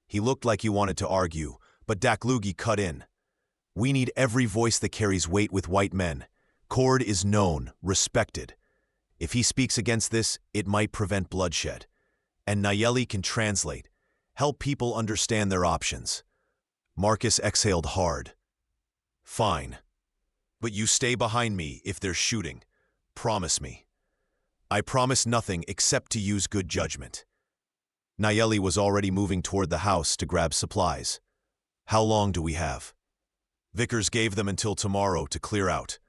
He looked like he wanted to argue, but Doklagi cut in. "We need every voice that carries weight with white men. Cord is known, respected. If he speaks against this, it might prevent bloodshed. And Nayeli can translate, help people understand their options." Marcus exhaled hard. "Fine. But you stay behind me if there's shooting. Promise me." "I promise nothing except to use good judgment." Nayeli was already moving toward the house to grab supplies. "How long do we have?" "Vickers gave them until tomorrow to clear out.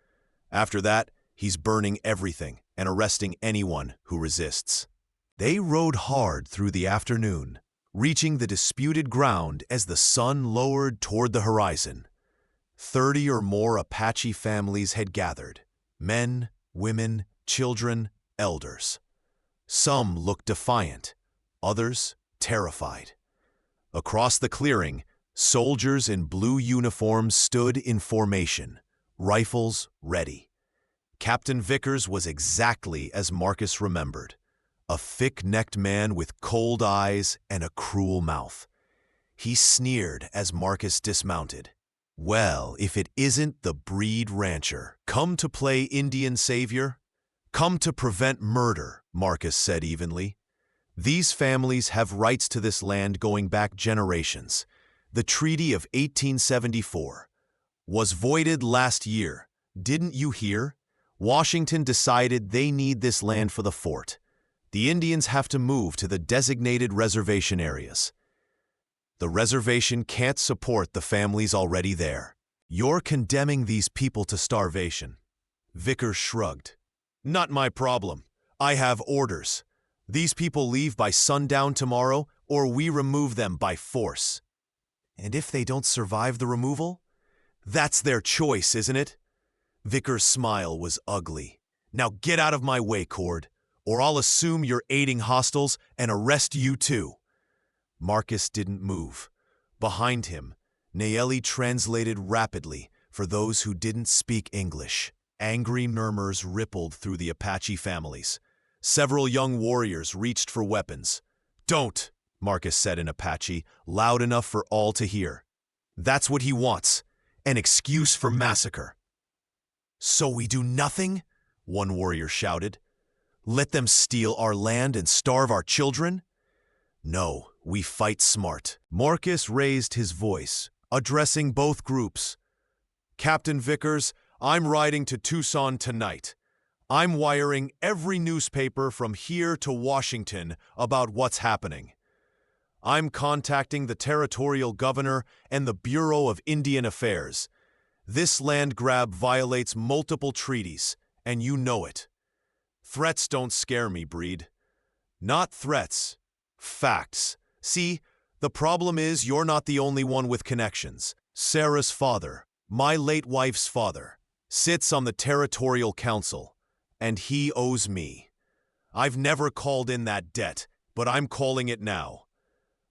After that, he's burning everything and arresting anyone who resists." They rode hard through the afternoon, reaching the disputed ground as the sun lowered toward the horizon. 30 or more Apache families had gathered, men, women, children, elders. Some looked defiant, others terrified. Across the clearing, soldiers in blue uniforms stood in formation, rifles ready. Captain Vickers was exactly as Marcus remembered, a thick-necked man with cold eyes and a cruel mouth. He sneered as Marcus dismounted. Well, if it isn't the Breed Rancher. Come to play Indian savior? Come to prevent murder, Marcus said evenly. These families have rights to this land going back generations. The Treaty of 1874 was voided last year. Didn't you hear? Washington decided they need this land for the fort. The Indians have to move to the designated reservation areas. The reservation can't support the families already there. You're condemning these people to starvation. Vickers shrugged. Not my problem. I have orders. These people leave by sundown tomorrow, or we remove them by force. And if they don't survive the removal? That's their choice, isn't it? Vickers' smile was ugly. Now get out of my way, Cord, or I'll assume you're aiding hostiles and arrest you too. Marcus didn't move. Behind him, Nayeli translated rapidly for those who didn't speak English. Angry murmurs rippled through the Apache families. Several young warriors reached for weapons. Don't, Marcus said in Apache, loud enough for all to hear. That's what he wants, an excuse for massacre. So we do nothing? One warrior shouted. Let them steal our land and starve our children? No, we fight smart. Marcus raised his voice, addressing both groups. Captain Vickers, I'm riding to Tucson tonight. I'm wiring every newspaper from here to Washington about what's happening. I'm contacting the territorial governor and the Bureau of Indian Affairs. This land grab violates multiple treaties, and you know it. Threats don't scare me, Breed. Not threats. Facts. See, the problem is you're not the only one with connections. Sarah's father, my late wife's father, sits on the Territorial Council, and he owes me. I've never called in that debt, but I'm calling it now.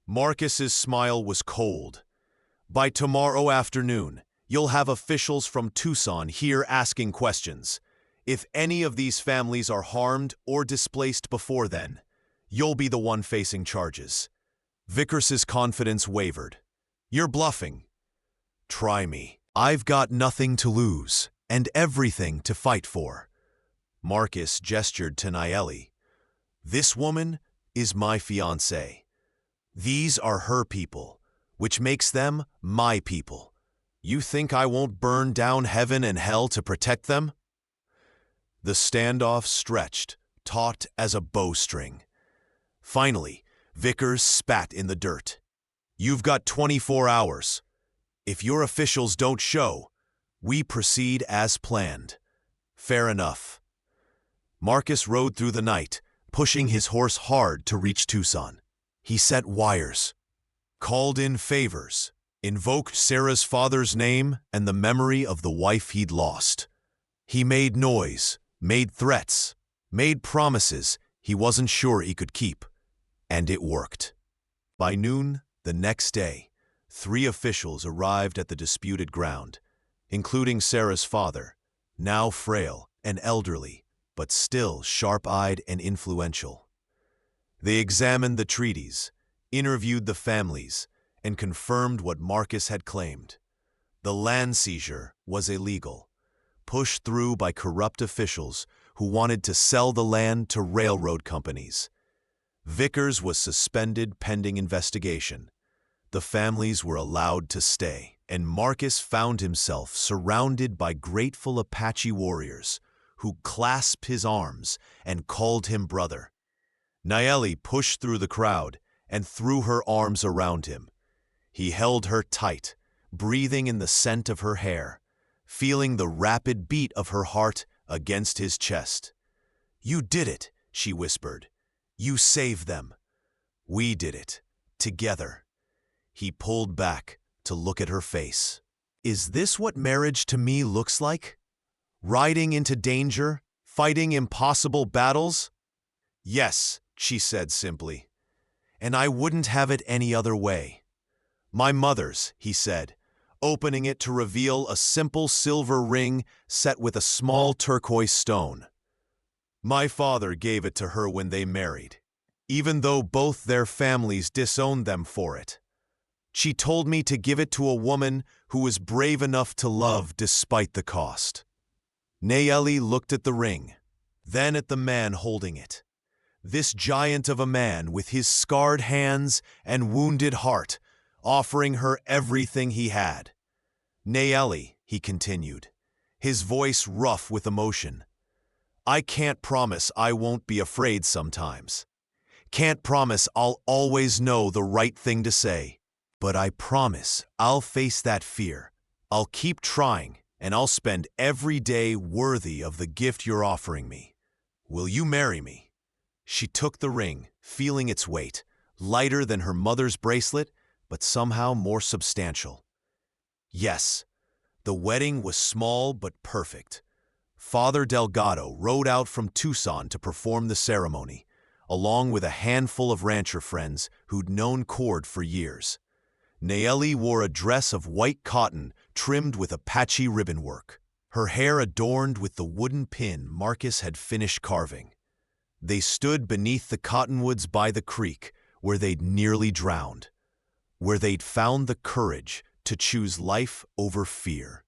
Marcus's smile was cold. By tomorrow afternoon, you'll have officials from Tucson here asking questions. If any of these families are harmed or displaced before then, you'll be the one facing charges. Vickers's confidence wavered. You're bluffing. Try me. I've got nothing to lose, and everything to fight for. Marcus gestured to Nayeli. This woman is my fiancée. These are her people, which makes them my people. You think I won't burn down heaven and hell to protect them? The standoff stretched, taut as a bowstring. Finally, Vickers spat in the dirt. You've got 24 hours. If your officials don't show, we proceed as planned. Fair enough. Marcus rode through the night, pushing his horse hard to reach Tucson. He set wires, called in favors, invoked Sarah's father's name and the memory of the wife he'd lost. He made noise, made threats, made promises he wasn't sure he could keep. And it worked. By noon the next day, 3 officials arrived at the disputed ground, including Sarah's father, now frail and elderly, but still sharp-eyed and influential. They examined the treaties, interviewed the families, and confirmed what Marcus had claimed. The land seizure was illegal, pushed through by corrupt officials who wanted to sell the land to railroad companies. Vickers was suspended pending investigation. The families were allowed to stay, and Marcus found himself surrounded by grateful Apache warriors who clasped his arms and called him brother. Nayeli pushed through the crowd and threw her arms around him. He held her tight, breathing in the scent of her hair, feeling the rapid beat of her heart against his chest. You did it, she whispered. You saved them. We did it, together. He pulled back to look at her face. Is this what marriage to me looks like? Riding into danger, fighting impossible battles? Yes, she said simply. And I wouldn't have it any other way. My mother's, he said, opening it to reveal a simple silver ring set with a small turquoise stone. My father gave it to her when they married, even though both their families disowned them for it. She told me to give it to a woman who was brave enough to love despite the cost. Nayeli looked at the ring, then at the man holding it. This giant of a man with his scarred hands and wounded heart, offering her everything he had. Nayeli, he continued, his voice rough with emotion. I can't promise I won't be afraid sometimes. Can't promise I'll always know the right thing to say. But I promise I'll face that fear. I'll keep trying, and I'll spend every day worthy of the gift you're offering me. Will you marry me? She took the ring, feeling its weight, lighter than her mother's bracelet, but somehow more substantial. Yes, the wedding was small but perfect. Father Delgado rode out from Tucson to perform the ceremony, along with a handful of rancher friends who'd known Cord for years. Nayeli wore a dress of white cotton trimmed with Apache ribbon work, her hair adorned with the wooden pin Marcus had finished carving. They stood beneath the cottonwoods by the creek, where they'd nearly drowned, where they'd found the courage to choose life over fear.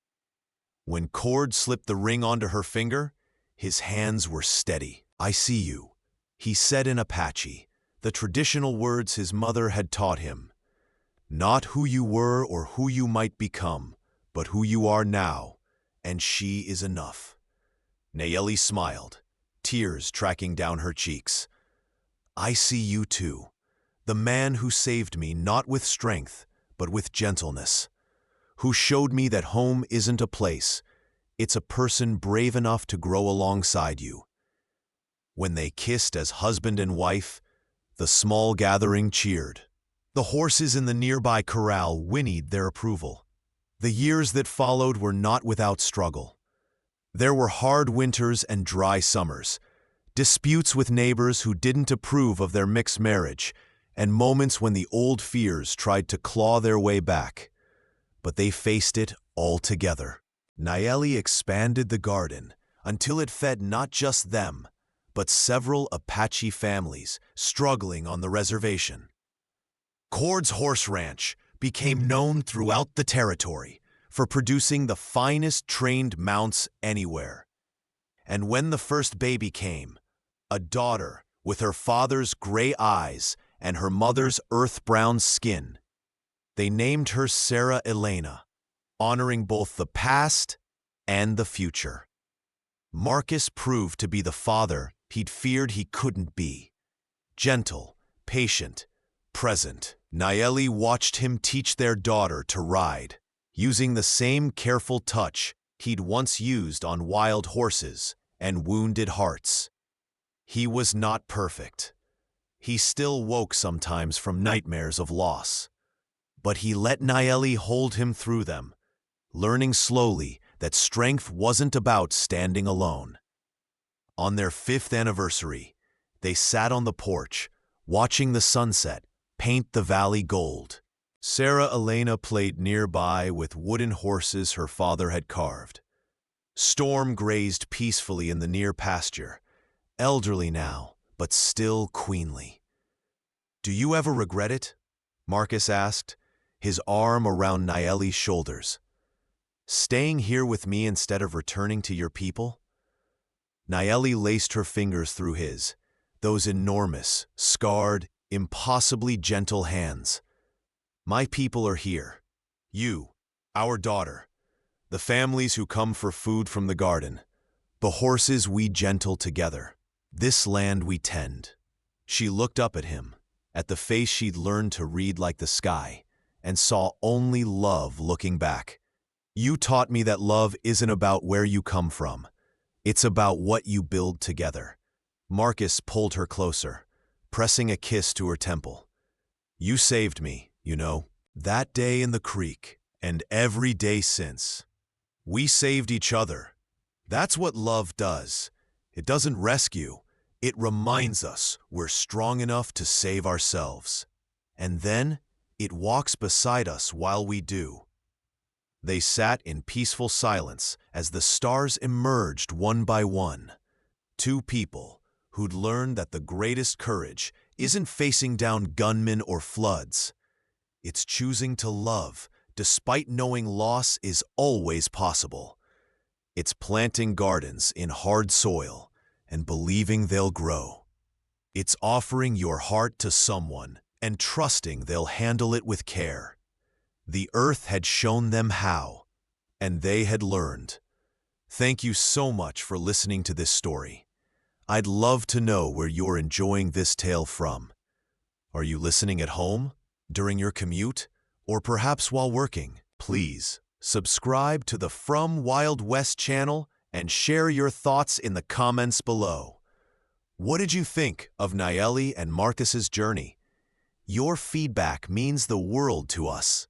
When Cord slipped the ring onto her finger, his hands were steady. I see you, he said in Apache, the traditional words his mother had taught him. Not who you were or who you might become, but who you are now, and she is enough. Nayeli smiled, tears tracking down her cheeks. I see you too, the man who saved me not with strength, but with gentleness, who showed me that home isn't a place, it's a person brave enough to grow alongside you. When they kissed as husband and wife, the small gathering cheered. The horses in the nearby corral whinnied their approval. The years that followed were not without struggle. There were hard winters and dry summers, disputes with neighbors who didn't approve of their mixed marriage, and moments when the old fears tried to claw their way back. But they faced it all together. Nayeli expanded the garden until it fed not just them, but several Apache families struggling on the reservation. Cord's Horse Ranch became known throughout the territory for producing the finest trained mounts anywhere. And when the first baby came, a daughter with her father's gray eyes and her mother's earth-brown skin, they named her Sarah Elena, honoring both the past and the future. Marcus proved to be the father he'd feared he couldn't be. Gentle, patient, present. Nayeli watched him teach their daughter to ride, using the same careful touch he'd once used on wild horses and wounded hearts. He was not perfect. He still woke sometimes from nightmares of loss. But he let Nayeli hold him through them, learning slowly that strength wasn't about standing alone. On their 5th anniversary, they sat on the porch, watching the sunset paint the valley gold. Sarah Elena played nearby with wooden horses her father had carved. Storm grazed peacefully in the near pasture, elderly now, but still queenly. Do you ever regret it? Marcus asked, his arm around Nayeli's shoulders. Staying here with me instead of returning to your people? Nayeli laced her fingers through his, those enormous, scarred, impossibly gentle hands. My people are here. You, our daughter, the families who come for food from the garden, the horses we gentle together, this land we tend. She looked up at him, at the face she'd learned to read like the sky, and saw only love looking back. You taught me that love isn't about where you come from. It's about what you build together. Marcus pulled her closer, pressing a kiss to her temple. You saved me, you know, that day in the creek, and every day since. We saved each other. That's what love does. It doesn't rescue. It reminds us we're strong enough to save ourselves. And then it walks beside us while we do. They sat in peaceful silence as the stars emerged one by one. Two people who'd learned that the greatest courage isn't facing down gunmen or floods. It's choosing to love, despite knowing loss is always possible. It's planting gardens in hard soil and believing they'll grow. It's offering your heart to someone and trusting they'll handle it with care. The earth had shown them how, and they had learned. Thank you so much for listening to this story. I'd love to know where you're enjoying this tale from. Are you listening at home, during your commute, or perhaps while working? Please subscribe to the From Wild West channel and share your thoughts in the comments below. What did you think of Nayeli and Marcus's journey? Your feedback means the world to us.